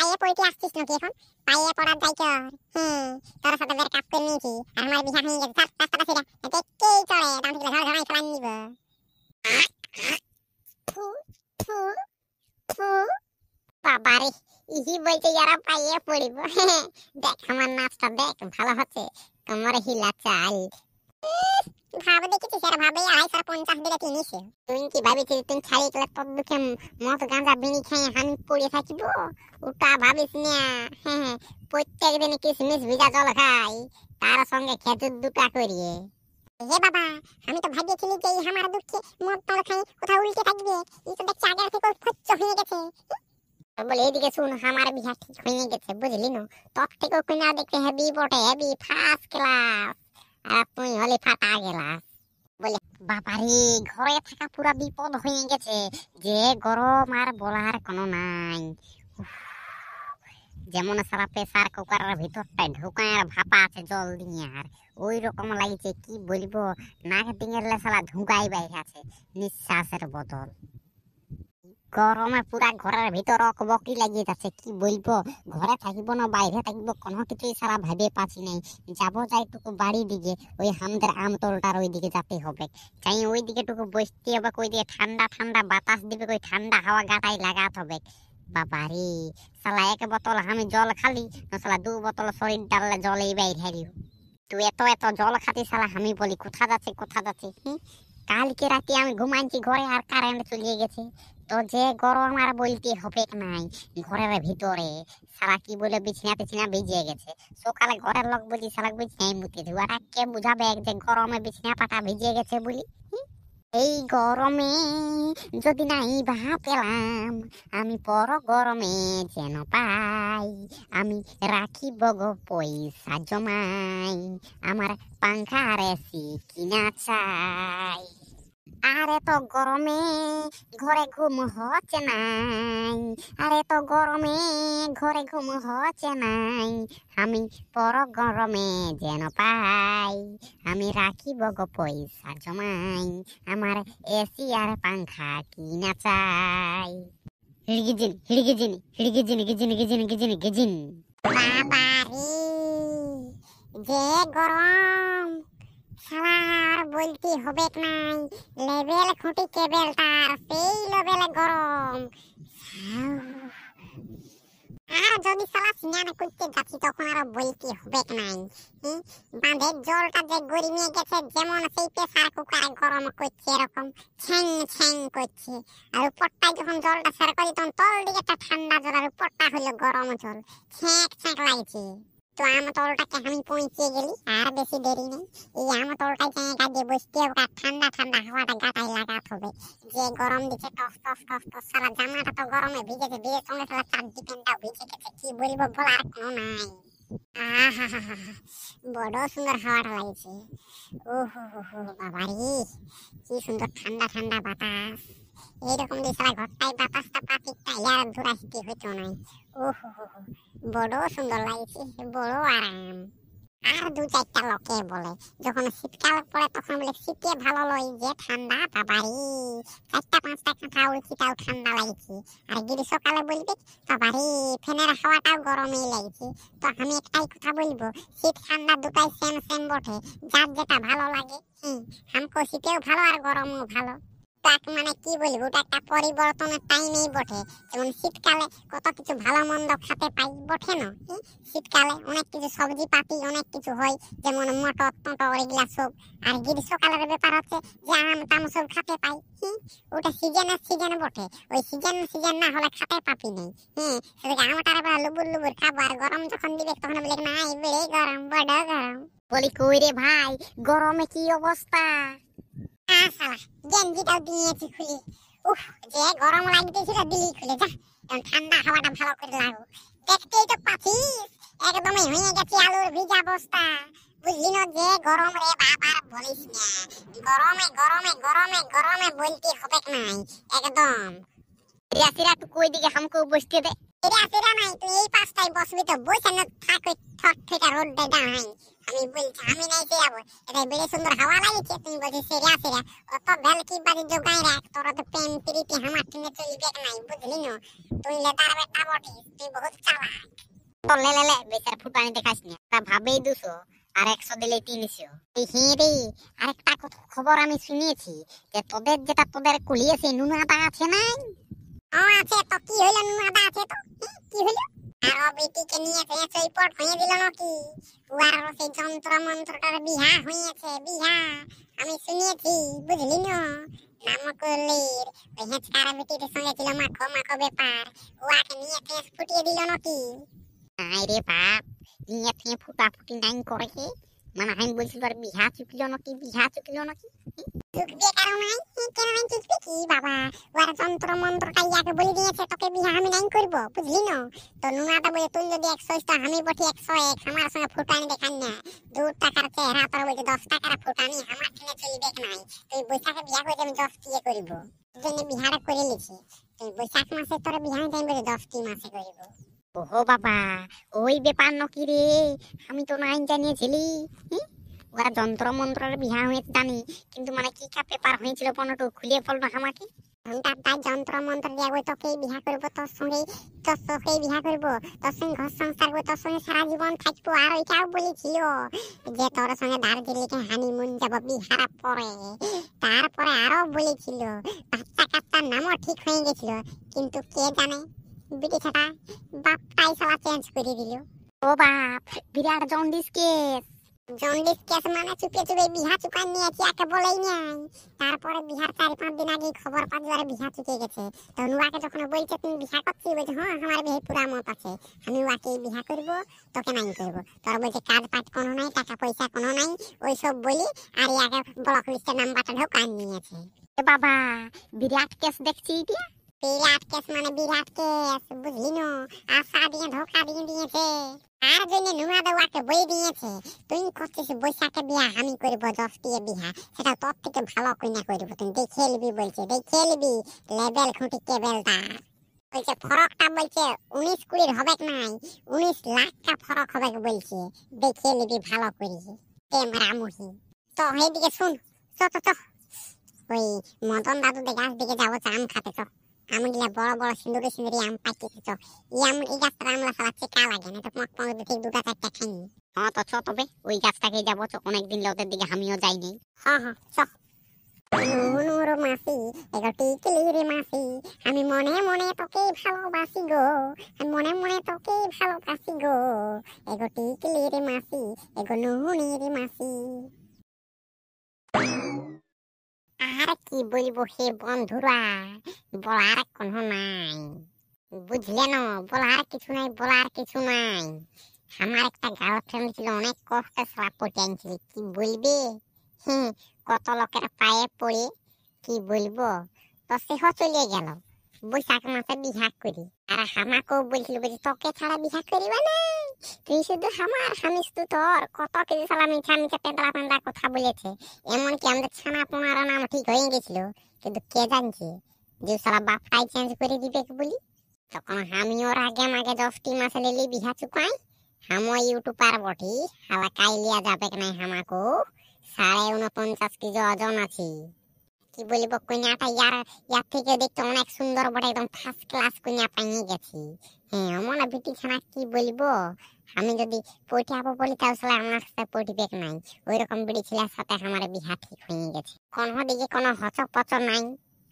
পায়ে পড়তে আসছিস নাকি এখন? পায়ে পড়ার যাই কর। তোর সাথে বের কাপ করে নিয়েছি আর আমার বিহা হয়ে গেছে। রাস্তাটা ছেড়ে দেখতেই চড়ে দাম থেকে ঝড় ঝড়াই ফেলান নিব। থু থু থু বাবারে, ইহি বলছে যারা পায়ে পড়িব। দেখ আমার নাচটা দেখ, ভালো হচ্ছে, তোমার হিলা চাল। ভাবে দেখেছিস এরা ভাবে 250 দিলে কিনিস। তুই কি ভাবিছিস তুই ছাড়ি তোর তোর দুঃখে মদ গাঁজা বিড়ি খেয়ে আমি পড়ে থাকিব? ওটা ভাবিস না। প্রত্যেক দিন কিসমিস ভিজা জল খাই, তার সঙ্গে খেজুর দুটা করিয়ে। হে বাবা, আমি তো ভাবিয়েছিলি যে আমার দুঃখে মদ টল খাই কোথাও উল্টে থাকবে। এই তো দেখছি আগের থেকে খচ্চ হয়ে গেছে। বলে এদিকে শুন, আমার বিহা ঠিক হয়ে গেছে বুঝলি না? তোর থেকে কিনা দেখতে হেভি বটে, হেভি ফার্স্ট ক্লাস, আর তুই হলে ফাটা গেলাস। বলে বাবারে, ঘরে থাকা পুরা বিপদ হয়ে গেছে, যে গরম আর বলার কোনো নাই। যেমন সারা প্রেসার কুকারের ভিতরটায় ঢুকায় আর ভাপা আছে জল দিয়ে, আর ওই রকম লাগছে কি বলবো, নাক ডিঙের লেসালা ঢুকাই বাইরে আছে নিঃশ্বাসের বদল। গরমে পুরা ঘরের ভিতর অকবকি লাগিয়ে যাচ্ছে, কি বলবো, ঘরে থাকিব না বাইরে থাকিব কোনো কিছুই সারা ভাবে পাচ্ছি নাই। যাবো যাইটুকু বাড়ি দিকে, ওই আমাদের আমতলটার ওই দিকে যেতে হবে, চাই ওই দিকে টুকু বসতে হবে, ওই দিকে ঠান্ডা ঠান্ডা বাতাস দিবে, ওই ঠান্ডা হাওয়া গাটাই লাগাতে হবে। বাবারে, সালা এক বোতল আমি জল খালি না, সালা 2 বোতল শরীর ডাললে জলেই বাইরে হারিও। তুই এত এত জল খাতি, সালা আমি বলি কোথা যাচ্ছে কোথা যাচ্ছে। কালকে রাতে আমি ঘুমাইছি ঘরে আর কারেন্ট চলে গেছে, তো যে গরম আর বলতে হবে নাই। ঘরের ভিতরে সারা কি বলে বিছনা টিছনা ভিজে গেছে। সকালে ঘরের লোক বলছি সারা বিছনাই মুতে দিব, আর কে বুঝাবে যে গরমে বিছনা পাতা ভিজে গেছে বলি। এই গরমে যদি নাই বাহা পেলাম, আমি পর গরমে যেন পাই, আমি রাখিব গো পয়সা জমাই, আমার পাংখা আর এসি কিনা চাই। আর এত গরমে ঘরে ঘুম হচ্ছে নাই, আর এত গরমে ঘরে ঘুম হচ্ছে নাই, আমি পর গরমে যেন পাই, আমি রাখিব গো পয়সা জমাই, আমার এসি আর পাংখা কিনা চাই। হিড়গিজিন হিড়গিজিন হিড়গিজিন গিজিন গিজিন গিজিন গিজিন। বাবারে, যে গরম, শালা আর বলতে হবে নাই, লেভেল খুঁটি কেবল তার সেই লেভেলে গরম। আর যদি শালা স্নান করতে যাচ্ছি তখন আর বলতে হবে নাই, বাঁধের জলটা যে গরমিয়ে গেছে, যেমন সেই প্রেসার কুকারে গরম করছে এরকম ছ্যাং ছ্যাং করছে। আর উপরটায় যখন জলটা সের করি তখন তল দিকে একটা ঠান্ডা জল, আর উপরটা হলো গরম জল, ছ্যাঁক ছ্যাঁক লাগছে। তো আমতলটাকে আমি পৌঁছে গেলি, আর বেশি দেরি নেই, এই আমতলটায় জায়গা দিয়ে বসতে হবে, ঠান্ডা ঠান্ডা হাওয়াটা গাটাই লাগাতে হবে। যে গরম দিচ্ছে টস টস টস টস, সারা জামাটা তো গরমে ভিজেছে, ভিজের সঙ্গে সারা চারটি প্যান্টটাও ভিজে গেছে, কি বলবো বলার কোনো নাই। বড় সুন্দর হাওয়াটা লাগছে। বাবারে, কি সুন্দর ঠান্ডা ঠান্ডা বাতাস। এইরকম দিয়ে সারা ঘরটায় বাতাসটা পাতিকটা ইয়ার ধুরাইতে হইতো নাই। বড় সুন্দর লাগছে, বড় আরাম। আর 2-4টা লোকে বলে যখন শীতকাল পড়ে তখন বলে শীতে ভালো লয় যে ঠান্ডা, বাবারে 4টা-5টা কাঁথা উড়ছি তাও ঠান্ডা লাগছে। আর গ্রীষ্মকালে বলবে বাবারে ফ্যানের হাওয়াটাও গরমই লাগছে। তো আমি একটাই কথা বলবো, শীত ঠান্ডা দুটাই সেম সেম বটে, যার যেটা ভালো লাগে। হামকো শীতেও ভালো আর গরমও ভালো। তাক মানে কি বলবো, ওটা একটা পরিবর্তনের টাইমেই বটে। যেমন শীতকালে কত কিছু ভালো মন্দ খেতে পাই বটে না, শীতকালে অনেক কিছু সবজি পাতি অনেক কিছু হয়, যেমন মটর টটর এগুলা সব। আর গ্রীষ্মকালের ব্যাপার হচ্ছে যে আম টাম সব খেতে পাই, ওটা সিজনের সিজন বটে, ওই সিজন না হলে খেতে পাবি নেই। সেটাকে আমটার এবার লুবুর লুবুর খাবো, আর গরম যখন দিবে তখন বলে না বেড়ে গরম, বড় গরম। বলি কই রে ভাই, গরমে কি অবস্থা? গেঞ্জিটাও দিয়েছি খুলে, যে গরম লাগতেছিল দিলি খুলে, যা ঠান্ডা হাওয়াটা ভালো করে লাগো। দেখতেই তো পাচ্ছিস একদমই হয়ে গেছে আলুর ভিজা অবস্থা, বুঝলি না? যে গরম রে বাবা বলিস না, গরমে গরমে গরমে গরমে বলতে হবে নাই একদম। সিরা তুই কই দিকে হামকো বসতে দে। সিরা নাই, তুই এই পাশটাই বসবি, তো বসে না থাক, ওই ঠট ঠেটা রোড দাঁড়াই, আমি বলছি আমি নাই যাবো, এটা বেড়ে সুন্দর হাওয়া লাগছে, তুমি বলছি সেরিয়া সেরিয়া, অত ভেলকি বাজি জোগাই রাখ, তোর তো প্রেম প্রীতি আমার টিনে চলবে নাই, বুঝলি না? তুই লেদার বেটা বটিস, তুই বহুত চালাক। তো লে লে লে বেচারা ফুটানি দেখাস না, তা ভাবেই 200 আর 100 দিলে 300। এই হ্যাঁ রে, আরেকটা খবর আমি শুনিয়েছি যে তোদের যেটা তোদের কুলিয়েছে নুনাটা আছে নাই? ও আছে তো, কি হইলো? নুনাদা আছে তো, কি হইলো? আর বেটিকে নিয়ে চৈপট হয়ে দিল নাকি? উয়ার সেই যন্ত্র মন্ত্রটার বিহা হয়েছে, বিহা আমি শুনিয়েছি, বুঝলি না? নামকলের ওই হেঁচকার বেটির সঙ্গে ছিল মাখো মাখো ব্যাপার, উয়াকে নিয়ে ফুটিয়ে দিল নাকি? নাই রে বাপ, নিয়ে থেকে ফুটাফুটি নাই করে, মানে আমি বলছিল আর বিহা চুকলো নাকি, বিহা চুকলো নাকি? চুকবে কারণ নাই, কেন নাই চুকবে কি বাবা? ওয়ার যন্ত্র মন্ত্রটা ইয়াকে বলে দিয়েছে তোকে বিহা আমি নাই করব, বুঝলি না? তো নুনাটা বলে তুই যদি 100 আমি বটি 101, আমার সঙ্গে ফুটানি দেখান না, 2 টাকার চেহারা তোর বলছে 10 টাকার ফুটানি, আমার কিনে চলবে নাই। তুই বৈশাখে বিয়া করে আমি 10 দিয়ে করিব, জন্য বিহাটা করে লিছি। তুই বৈশাখ মাসে তোর বিহা টাইম বলে 10 মাসে করিব। ওহো বাবা, ওই ব্যাপার নাকি রে? আমি তো নাই জানিয়েছিলি। ওরা যন্ত্র মন্ত্রের বিহা হয়েছে জানি, কিন্তু মানে কি কা পেপার হয়েছিল পনেরো খুলিয়ে বল না আমাকে। তাই যন্ত্র মন্ত্র দিয়ে ওই তোকেই বিহা করবো, তোর সঙ্গেই বিহা করবো, তোর সঙ্গে ঘর সংসার করবো, তোর সঙ্গে সারা জীবন থাকবো। আর ওইটাও বলেছিল যে তোর সঙ্গে দার্জিলিংয়ে হানিমুন যাবো বিহার পরে। তারপরে আরো বলেছিল বাচ্চা কাচ্চার নামও ঠিক হয়ে গেছিল, কিন্তু কে জানে বিটিছাটা বাপটাই সালা চেঞ্জ করে দিল। ও বাপ, বিরাট জন্ডিস কেস। জন্ডিস কেস মানে চুপে চুপে বিহা চুকাই নিয়েছি, একে বলেই নাই। তারপরে বিহার 4-5 দিন আগে খবর পাচ্ছি আর বিহা চুকে গেছে। তো নুয়াকে যখন বলছে তুমি বিহা করছি, বলছে হ্যাঁ আমার বিয়ে পুরা মত আছে, আমি ওয়াকে বিহা করবো, তোকে নাই করবো। তোর বলছে কাজ পাট কোনো নাই, টাকা পয়সা কোনো নাই, ওই সব বলি আর ইয়াকে ব্লক লিস্টে নাম্বারটা ঢোকান নিয়েছে। এ বাবা, বিরাট কেস দেখছি এটা। বিরাট কেস মানে বিরাট কেস, বুঝলি না? আশা দিয়ে ধোকা দিয়ে দিয়েছে, আর জন্য নুয়া দেওয়াকে বই দিয়েছে তুই করছিস বৈশাখে বিয়া, আমি করবো 10 দিয়ে বিহা, সেটা তোর থেকে ভালো কইনা করবো, তুই দেখে নিবি বলছে, দেখে নিবি লেভেল খুঁটি কেবেলদার। বলছে ফরকটা বলছে 19-20 হবে নাই, 19 লাখটা ফরক হবে বলছে, দেখে নিবি ভালো করি রামুহি। তো এইদিকে শুন, চ চ চ, ওই মদন দাদু গাছ দিকে যাবো আম খাতে। চ, আমগুলা বড় বড় সিন্দুরি সিন্দুরি আম পাইতেছে। চ, এই গাছটা আমলা সালা চেকা লাগে না, তো মক মক দেখে 2-4টা খাই। হ্যাঁ তো চ, তবে ওই গাছটাকে যাবো। চ, অনেকদিন ওদের দিকে আমিও যাইনি। হ্যাঁ হ্যাঁ চ। নুনুর মাসি এগোটি কিলিরে মাসি, আমি মনে মনে তোকে ভালোবাসি গো, আমি মনে মনে তোকে ভালোবাসি গো, এগোটি কিলিরে মাসি, এগো নুনির মাসি। আর কি বলবো হে বন্ধুরা, বলার কোনো নাই, বুঝলে না? বলার কিছু নাই, বলার কিছু নাই। আমার একটা গার্লফ্রেন্ড ছিল, অনেক কষ্টে সারা পটিয়েছিল, কি বলবে? কত লোকের পায়ে পড়ে কি বলবো। তো সেও চলে গেল, বৈশাখ মাসে বিহা করি। আর আমাকেও বলছিল, বলছি তোকে ছাড়া বিহা করিবা না, তুই শুধু আমার স্বামী, শুধু তোর। কত কিছু সালা মিছা মিছা পেঁদলা পেঁদা কথা বলেছে, এমনকি আমাদের ছানা পোনারও নাম ঠিক হয়ে গেছিল, কিন্তু কে জানছে যে সালা বাপটাই চেঞ্জ করে দিবে বলি। তখন আমি ওর আগে আমাকে 10 মাসে লিলি বিহা চুকাই, হামো ইউটিউবার বটি, হালা কাইলিয়া যাবে নাই হামাকো 49.5 কেজি ওজন আছি। কি বলবো, কন্যাটা ইয়ার থেকে দেখতে অনেক সুন্দর বটে, একদম ফার্স্ট ক্লাস কন্যা পাইয়ে গেছি। হ্যাঁ মনে বিটি ছানা কি বলবো, আমি যদি পটিয়াবো বলি তাও সালা আমার সাথে পটিবেক নাই। ওই রকম বিড়ি ছেলের সাথে আমার বিহা ঠিক হয়ে গেছে। কোনো দিকে কোনো হচক পচক নাই।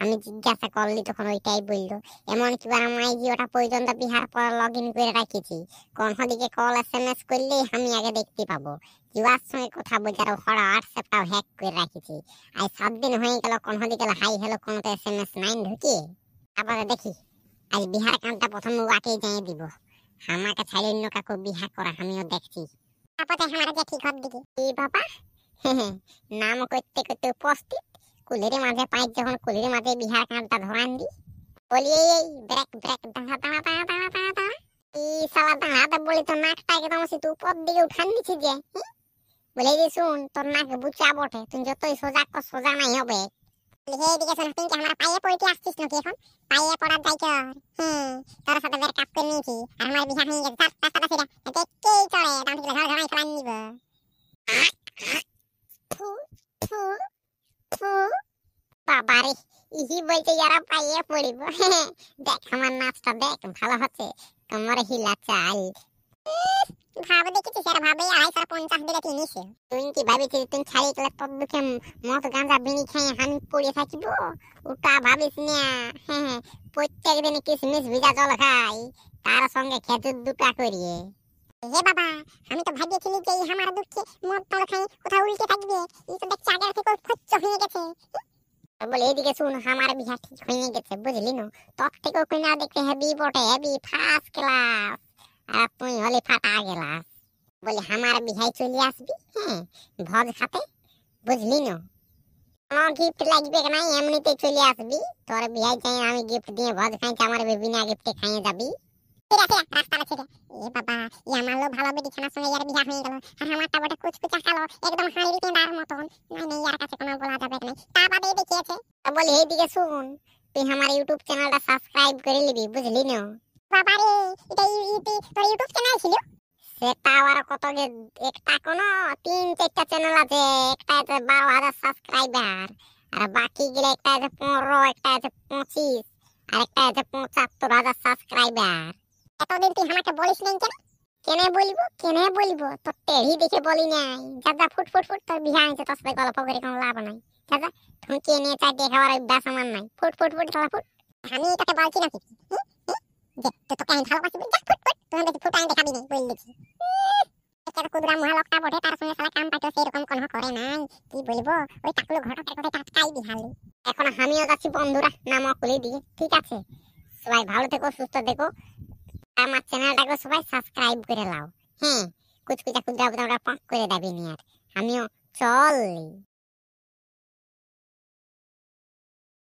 আমি জিজ্ঞাসা করলি তখন ওইটাই বললো, এমন কি আমার ওটা পর্যন্ত বিহার পর লগ ইন করে রাখেছি, কোনো দিকে কল SMS করলে আমি আগে দেখতে পাবো। জুয়ার সঙ্গে কথা বলছে, আর হোয়াটসঅ্যাপটাও হ্যাক করে রাখেছি। আজ 7 দিন হয়ে গেল, কোনো দিকে হাই হ্যালো কোনো তো SMS নাই ঢুকিয়ে। তারপরে দেখি আজ বিহার কামটা প্রথম ওয়াকেই জানিয়ে দিব, আমাকে ছাড়ি অন্য কাকু বিহা করা আমিও দেখছি। তারপরে আমার দেখি ঘর দিকে এই বাবা নাম করতে করতে উপস্থিত, কুলির মাঝে পাই যখন কুলির মাঝে বিহার কামটা ধরান দি, বলি এই ব্রেক ব্রেক দাঁড়া দাঁড়া দাঁড়া দাঁড়া দাঁড়া দাঁড়া, এই সালা দাঁড়াতে বলি তো নাকটা একদম তুই উপর দিকে উঠান দিচ্ছি যে, বলে দি শুন তোর নাক বুচা বটে, তুই যতই সোজা কর সোজা নাই হবে। এইদিকে শোন, তুই কি আমার পায়ে পড়তে আসছিস নাকি এখন? পায়ে পড়ার দায় কর। তোর সাথে বের কাপ করে নিয়েছি, আর আমার বিহা হয়ে গেছে। তার সাথে সেটা দেখতেই চড়ে, দাম থেকে ঝড় ঝড়াই ফেলান নিব। কি বলছে ইয়ারা পাইয়ে পড়িব দেখ আমার নাচটা দেখ ভালো হচ্ছে কোমরে হিলা চাল ভাবে দেখেছিস আর ভাবে 250 দিলে কিনেছে তুই কি ভাবিছিস তুই ছাড়ি গেলে তোর দুঃখে মদ গাঁজা বিড়ি খেয়ে আমি পড়ে থাকিব ওটা ভাবিস না হ্যাঁ প্রত্যেক দিন কিসমিস ভিজা জল খাই তার সঙ্গে খেজুর দুটা করিয়ে হে বাবা আমি তো ভাবিয়েছিলি যে এই আমার দুঃখে মদ জল খাই কোথাও উল্টে থাকবে এই তো দেখছি আগের থেকে খচ্চ হয়ে গেছে বলে এদিকে শুন আমার বিহা ঠিক হয়ে গেছে বুঝলি না তোর থেকেও কিনা দেখতে হেভি বটে হেভি ফার্স্ট ক্লাস আর তুই হলে ফাটা গেলাস বলে আমার বিহাই চলে আসবি হ্যাঁ ভোজ খাতে বুঝলি না কোনো গিফট লাগবে না এমনিতে চলে আসবি তোর বিহাই চাই আমি গিফট দিয়ে ভোজ খাইতে আমার বিনা গিফটে খাইয়ে যাবি রাস্তাটা ছেড়ে এ বাবা ই আমারও ভালো বিছানার সঙ্গে ইয়ার বিয়া হয়ে গেল আর আমারটা বটে কুচকুচা কালো একদম হাঁড়ি কেঁদার মতন নাই ইয়ার কাছে কোনো বলা যাবে না তা বাদেই দেখিয়েছে বলি এইদিকে শুন তুই আমার ইউটিউব চ্যানেলটা সাবস্ক্রাইব করে নিবি বুঝলি না বাবা রে এটা তোর ইউটিউব চ্যানেল ছিল সেটা আবার কত যে একটা কোনো 3-4টা চ্যানেল আছে একটা আছে 12,000 সাবস্ক্রাইবার আর বাকি গুলো একটা আছে 15 একটা আছে 25 আর একটা আছে 75,000 সাবস্ক্রাইবার এতদিন তুই আমাকে বলিস নাই কেনে বলবো তোর টেড়ি দেখে বলি নাই যা ফুট তোর বিহা হয়েছে তোর সাথে গল্প করে কোনো লাভ নাই যা ঠুঁকিয়ে নিয়ে চাই দেখাবার অভ্যাস আমার নাই ফুট তোরা ফুট আমি তোকে বলছি নাকি যে তুই তোকে আমি ভালোবাসি যা ফুট তুই দেখি ফুট আমি দেখাবি না বল দেখি একটা কুদরা মহালকটা বটে তার সঙ্গে শালা কাম পাইতো সেরকম কোনো করে নাই কি বলবো ওই টাকলু ঘটকের কথা টাটকাই দিহালি এখন আমিও যাচ্ছি বন্ধুরা নাম খুলে দিয়ে ঠিক আছে সবাই ভালো থেকো সুস্থ থেকো আমার চ্যানেলটাকে সবাই সাবস্ক্রাইব করে নাও হ্যাঁ কুচকুচা কুদরা বুদরা পাক করে দেবে নিয়ার আমিও চল